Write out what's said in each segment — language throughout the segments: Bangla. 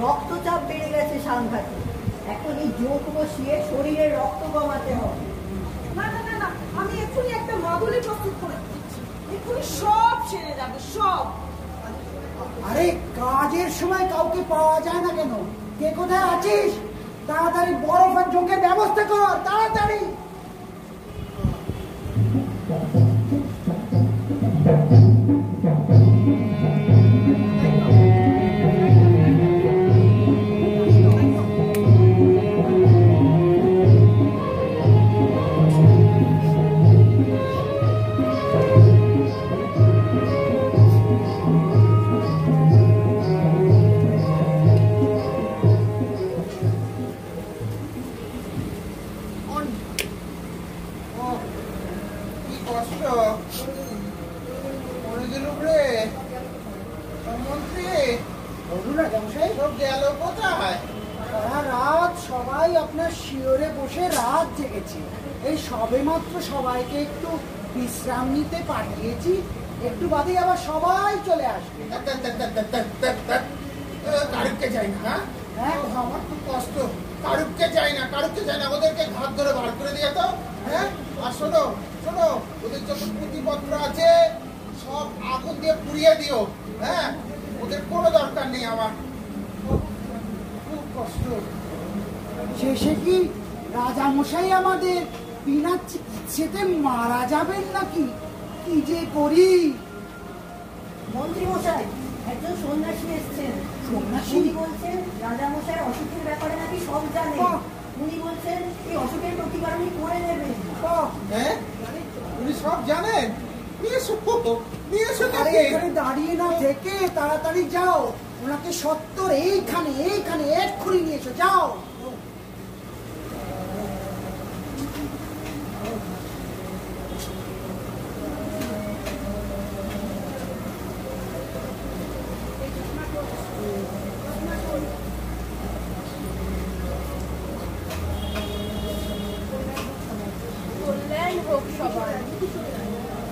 রক্তচাপ বেড়ে গেছে সাংঘাতিক। এখন এই যোগ বসিয়ে শরীরের রক্ত কমাতে হবে। না না না না, আমি এক্ষুনি একটা মাদুলি প্রস্তুত করে দিচ্ছি, এক্ষুনি সব সেরে যাবে সব। আরে কাজের সময় কাউকে পাওয়া যায় না কেন? কে কোথায় আছিস? তাড়াতাড়ি বরফ আর যোগের ব্যবস্থা কর, তাড়াতাড়ি। সবাইকে একটু বিশ্রাম নিতে পাঠিয়েছি, একটু বাদে আবার সবাই চলে আসবে। কারুককে চাই না, হ্যাঁ আমার খুব কষ্ট। কারুককে চাই না, কারুককে চাই না, ওদেরকে ঘাত ধরে বার করে দিয়ে তো। হ্যাঁ আর শোনো শোনো, ওদের যত পুঁথিপত্র আছে সব আগুন দিয়ে পুড়িয়ে দিও। হ্যাঁ ওদের কোনো দরকার নেই আমার, খুব কষ্ট। শেষে কি রাজামশাই আমাদের বিনা চিকিৎসাতে মারা যাবেন নাকি? কি যে করি। মন্ত্রী মশাই, একজন সন্ন্যাসী এসছেন। সন্ন্যাসী? উনি বলছেন রাজামশাই অসুখের ব্যাপারে নাকি সব জানেন। উনি বলছেন এই অসুখের প্রতিকার উনি করে নেবেন। হ্যাঁ উনি সব জানেন? দাঁড়িয়ে না থেকে তাড়াতাড়ি যাও, ওনাকে সত্তর এইখানে এইখানে এক্ষুনি নিয়ে এসো, যাও।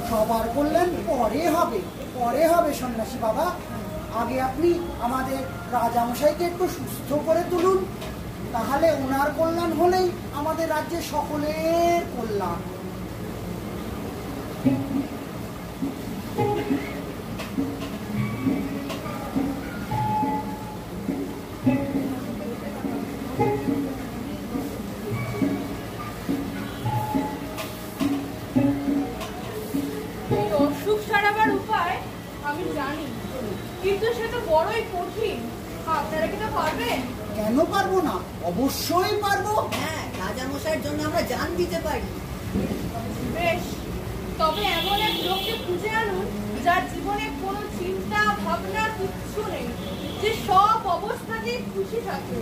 সবার কল্যাণ পরে হবে, পরে হবে সন্ন্যাসী বাবা। আগে আপনি আমাদের রাজামশাইকে একটু সুস্থ করে তুলুন, তাহলে ওনার কল্যাণ হলেই আমাদের রাজ্যের সকলের কল্যাণ। কিন্তু সেটা বড়ই কঠিন, আপনারা কি তা পারবেন? কেন পারবো না, অবশ্যই পারবো। হ্যাঁ, রাজামশাইয়ের জন্য আমরা জান দিতে পারি। বেশ, তবে এমন এক লোককে খুঁজে আনুন যার জীবনে কোনো চিন্তা ভাবনা কিচ্ছু নেই, যে সব অবস্থাতেই খুশি থাকে।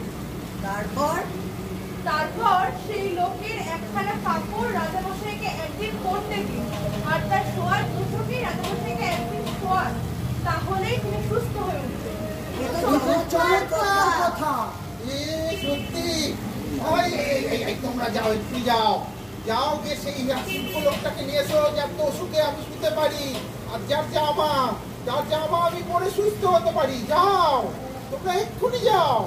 তারপর সেই লোকের একখানা কাপড় রাজামশাইকে একদিন পরতে দিন, আর তার শোয়ার দুটোকেই রাজামশাইকে একদিন শোয়ার, তাহলেই তিনি সুস্থ হয়ে উঠবেন। তোমরা যাও, একটু যাও যাও গিয়ে সেই লোকটাকে নিয়ে এসো, যার তো অসুখে আমি শুতে পারি, আর যার জামা আমি পরে সুস্থ হতে পারি। যাও তোমরা এক্ষুনি যাও।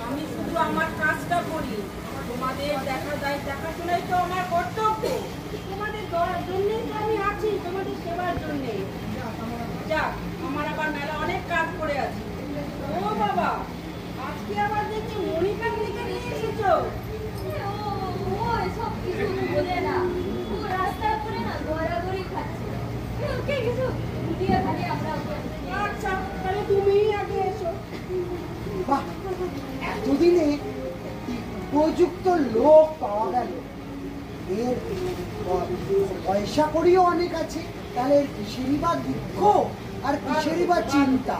আমি শুধু আমার কাজটা করি, তোমাদের দেখাশোনাই তো আমার কর্তব্য। তোমাদের জন্যই তো আমি আছি, তোমাদের সেবার জন্যে। যাক, আমার আবার মেলা অনেক কাজ করে আছে। ও বাবা, আজকে আবার দেখছি মনিকা নিয়ে এসেছো। সব কিছু বলে না, ও রাস্তার করে না গড়াগড়ি খাচ্ছে, ওকে কিছু দিয়ে খালি আমরা। আচ্ছা, তাহলে তুমিই আগে এসো। বাহ, এতদিনে উপযুক্ত লোক পাওয়া গেল। এর পয়সা করিও অনেক আছে, তাহলে কিসেরই বা দুঃখ আর কিসেরই বা চিন্তা।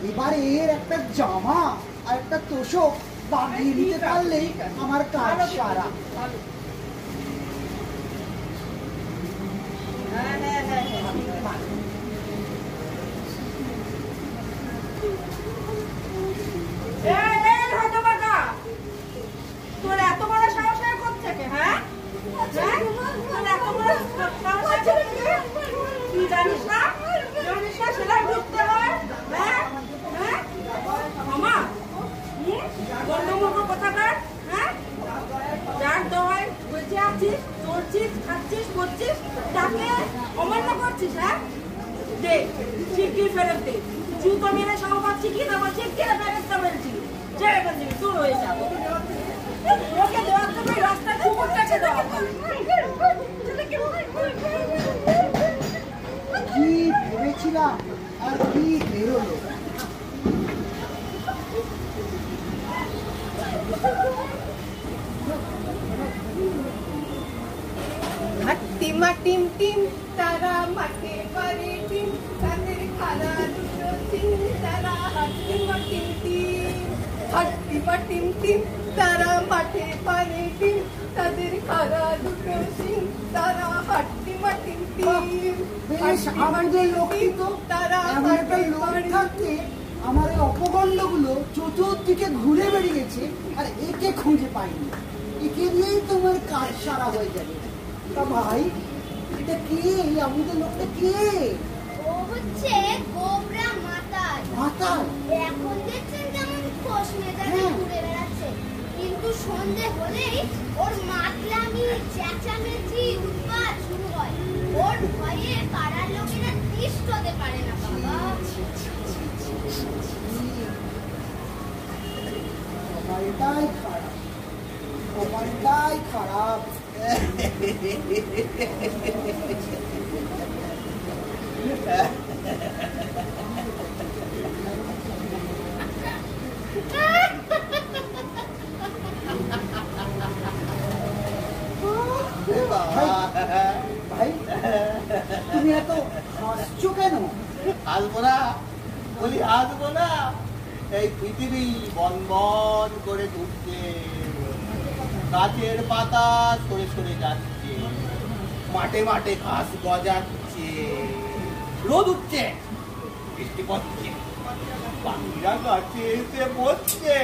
এবারে এর একটা জামা আর একটা তোষক বাগিয়ে নিতে পারলেই আমার কাজ সারা। তোর এত বড় সাহস হয় কোথা থেকে? হ্যাঁ, তোর এত বড় সাহস দে, শিগগির ফেরত দে। জুতো মেরে সহবাদ শিখিয়ে দেবো, শিগগির ফেরতটা বলছি। ছেড়ে বলছি, দূর হয়ে যাবো। ওকে দেওয়ার জন্য রাস্তায় কুকুরটাকে দেওয়া ভালো। কি ভেবেছিলাম আর কি বেরোলো। হাট্টিমা টিম টিম তারা মাঠে পারে টিম তাদের খালা দুটো টিম তারা হাট্টিমা টিম টিম হাট্টিমা টিম টিম তারা মাঠে পারে টিম তাদের খালা দুটো টিম তারা হাট্টিমা টিম টিম বেশ আমাদের লক্ষ্মী তো তারা এমন একটা লোক থাকতে আমার এই অপগণ্ডগুলো চতুর্দিকে ঘুরে বেরিয়েছে আর একে খুঁজে পাইনি। একে নিয়েই তোমার কাজ সারা হয়ে যাবে। তা ভাই এটা কে? আমাদের লোকটা কে? ও হচ্ছে গোবরা মাতাল। মাতাল? এখন দেখছেন কেমন খোশ মেজাজে হ্যাঁ। ঘুরে বেড়াচ্ছে, কিন্তু সন্ধে হলেই ওর মাতলামি চেঁচামেচি উৎপাত শুরু হয়। ওর ভয়ে পাড়ার লোকেরা তিষ্ঠ হতে পারে না বাবা। কপালটাই খারাপ, কপালটাই খারাপ। ভাই তুমি এত হাসছো কেন? আসবো না, বলি আসবো না। এই পৃথিবী বন বন করে ঘুরছে, গাছের পাতা সরে সরে যাচ্ছে, মাঠে মাঠে ঘাস গজাচ্ছে, রোদ উঠছে, বৃষ্টি পড়ছে, পাখিরা গাছে এসে বসছে,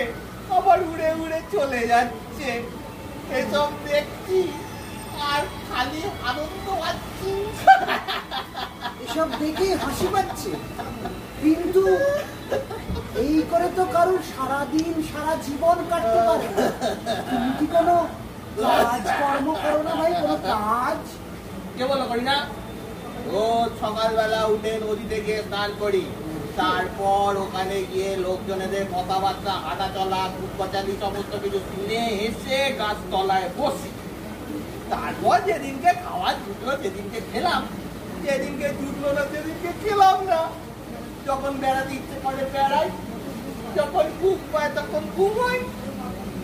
আবার উড়ে উড়ে চলে যাচ্ছে। এসব দেখছি আর খালি আনন্দ পাচ্ছি। এসব দেখে হাসি পাচ্ছে, কিন্তু এই করে তো কারোর সারাদিন সারা জীবন কাটতে পারে না। তুমি কি কোনো কাজ কর্ম করো না ভাই? কোনো কাজ? কে বলো করি না? রোজ সকালবেলা উঠে নদীতে গিয়ে স্নান করি, তারপর ওখানে গিয়ে লোকজনেদের কথাবার্তা হাঁটা চলা কুটকচালি সমস্ত কিছু শুনে এসে গাছ তলায় বসি। তারপর যেদিনকে খাওয়া জুটলো সেদিনকে খেলাম, যেদিনকে জুটলো না সেদিনকে খেলাম না। যখন বেড়াতে ইচ্ছে করে বেড়াই, যখন ঘুম পায় তখন ঘুমাই।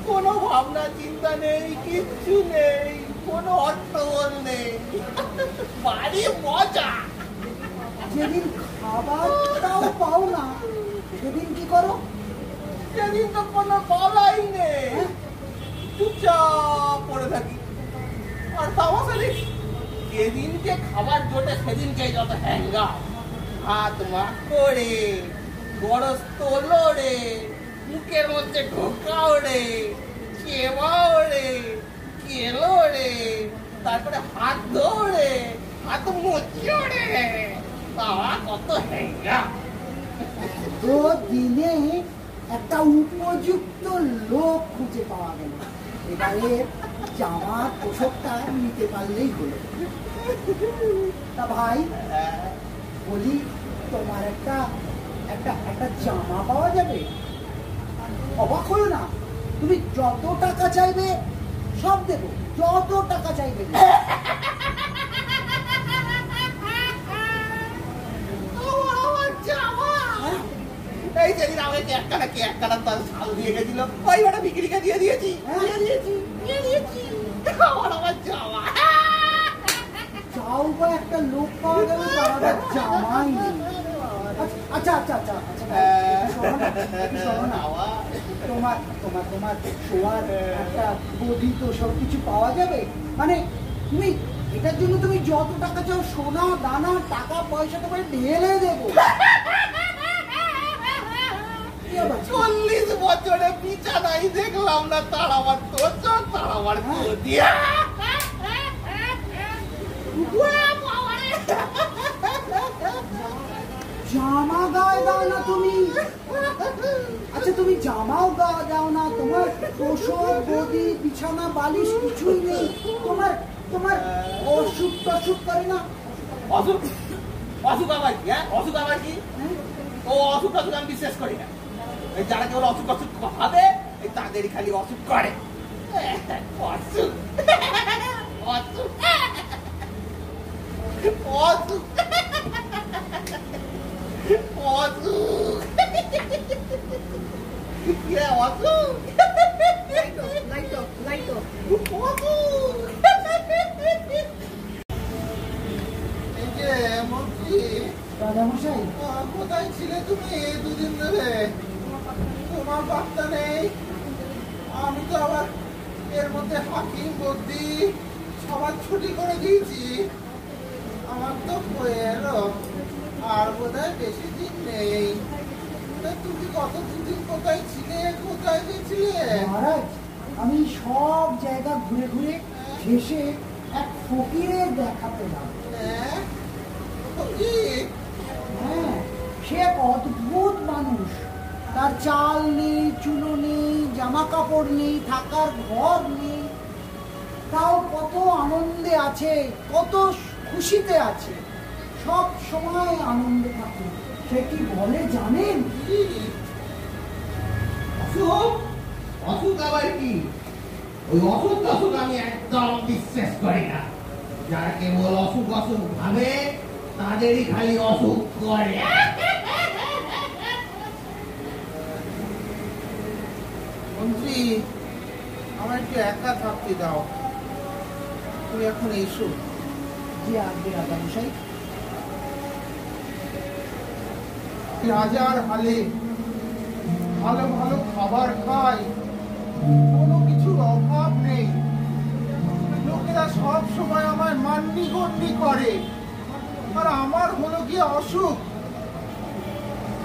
কোনো ভাবনা চিন্তা নেই, কিচ্ছু নেই, কোনো অর্থবল নেই, বাড়ি মজা। যেদিন খাবারটাও পাও না সেদিন কি করো? সেদিন তো কোনো বলাই নেই, চুপচাপ পড়ে থাকি। আর তামাশালি যেদিনকে খাবার জোটে সেদিনকে যত হ্যাঙ্গা, হাত মা করে গরজ তোলো রে, মুখের মধ্যে ঢোকাও রে, চেবাও রে, কেলো রে, তারপরে হাত ধরে হাত মুচিও রে, বাবা কত হ্যাঙ্গা। তো দিনে একটা উপযুক্ত লোক খুঁজে পাওয়া গেল, এবারে জামার পোশাকটা নিতে পারলেই হলো। তা ভাই বলি, তোমার একটা একটা একটা জামা পাওয়া যাবে? অবাক হলো না? তুমি যত টাকা চাইবে সব দেবো, যত টাকা চাইবে দেবো। এই যেদিন আমাকে একখানা কি একখানা তার শাল দিয়ে গেছিল, ওই ওটা বিক্রিকে দিয়ে দিয়েছি, দিয়ে দিয়েছি। আমার জামা যাও বা একটা লোক পাওয়া গেল, তার আবার জামাই নেই। আচ্ছা আচ্ছা আচ্ছা আচ্ছা শোনো না, তোমার তোমার তোমার শোয়ার একটা গদি তো সব কিছু পাওয়া যাবে? মানে তুমি এটার জন্য তুমি যত টাকা চাও, সোনা দানা টাকা পয়সা তোমার ঢেলে দেবো। 40 বছরে বিছানাই দেখলাম না, তার আবার তোর তার আবার দিয়া জামা গায়ে দাও না তুমি? আচ্ছা তুমি জামাও গায়ে দাও না, তোমার তোষক গদি বিছানা বালিশ কিছুই নেই, তোমার তোমার অসুখ টসুখ করে না? অসুখ অসুখ আবার কি? হ্যাঁ, অসুখ আবার কি? ও অসুখ টসুখ আমি বিশ্বাস করি না। এই যারা কেবল অসুখ টসুখ হবে এই তাদেরই খালি অসুখ করে। অসুখ অসুখ অসুখ অসুখ অসুখ লাইট অফ। এই যে মন্ত্রী, রাজামশাই, কোথায় ছিলে তুমি দুদিন ধরে? তোমার বার্তা নেই। আমি তো আবার এর মধ্যে হাকিম বদ্যি সবার ছুটি করে দিয়েছি। আমার তো হয়ে এলো আর বোধহয় বেশি দিন নেই। তা তুমি কত দুদিন কোথায় ছিলে, কোথায় গেছিলে? মহারাজ, আমি সব জায়গা ঘুরে ঘুরে শেষে এক ফকিরের দেখা পেলাম। হ্যাঁ, ফকির? হ্যাঁ, সে এক অদ্ভুত মানুষ। তার চাল নেই, চুলো নেই, জামা কাপড় নেই, থাকার ঘর নেই, তাও কত আনন্দে আছে, কত খুশিতে আছে, সব সময় আনন্দে থাকে। সে কি বলে জানেন? কি? অসুখ অসুখ আবার কি? ওই অসুখ টসুখ আমি একদম বিশ্বাস করি না। যারা কেবল অসুখ অসুখ ভাবে তাদেরই খালি অসুখ করে। মন্ত্রী, আমার একটু একা থাকতে দাও। তুমি এখন এসো। জি আগে রাজামশাই। রাজার হালে ভালো ভালো খাবার খাই, কোনো কিছুর অভাব নেই। লোকেরা সব সময় আমায় মান্যি গণ্যি করে, আর আমার হলো গিয়ে অসুখ।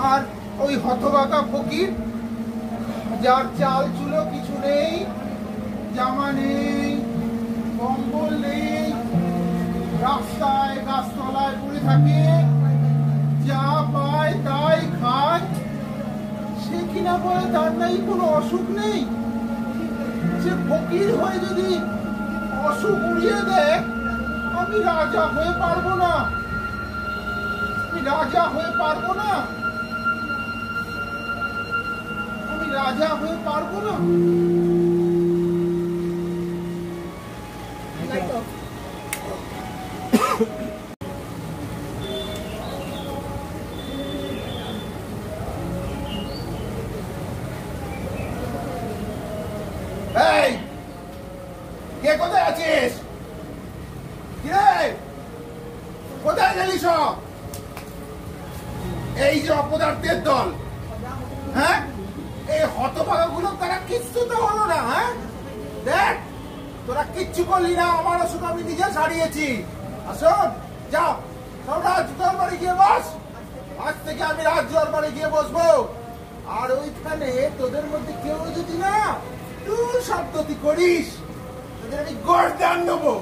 আর ওই হতভাগা ফকির, যার চাল চুলো কিছু নেই, জামা নেই, কম্বল নেই, রাস্তায় গাছতলায় পড়ে থাকে, যা পায় তাই খায়। সে কিনা বলে তার নাই কোনো অসুখ নেই। সে ফকির হয়ে যদি অসুখ উড়িয়ে দেয়, আমি রাজা হয়ে পারবো না। আমি রাজা হয়ে পারবো না। আমি রাজা হয়ে পারবো না। Light off. এই, কে কোথায় আছিস? কিরে, কোথায় গেলি সব? এই যে অপদার্থের দল, হ্যাঁ, এই হতভাগাগুলো তারা কিচ্ছু তো হলো না। হ্যাঁ, দেখ, তোরা কিচ্ছু করলি না। আমার অসুখ আমি নিজে সারিয়েছি। আসুন, যাও, সব রাজ দরবারে গিয়ে বস। আজ থেকে আমি রাজ দরবারে গিয়ে বসবো। আর ওইখানে তোদের মধ্যে কেউ যদি না তুই শব্দটি করিস, তোদের আমি গর্দান দেবো।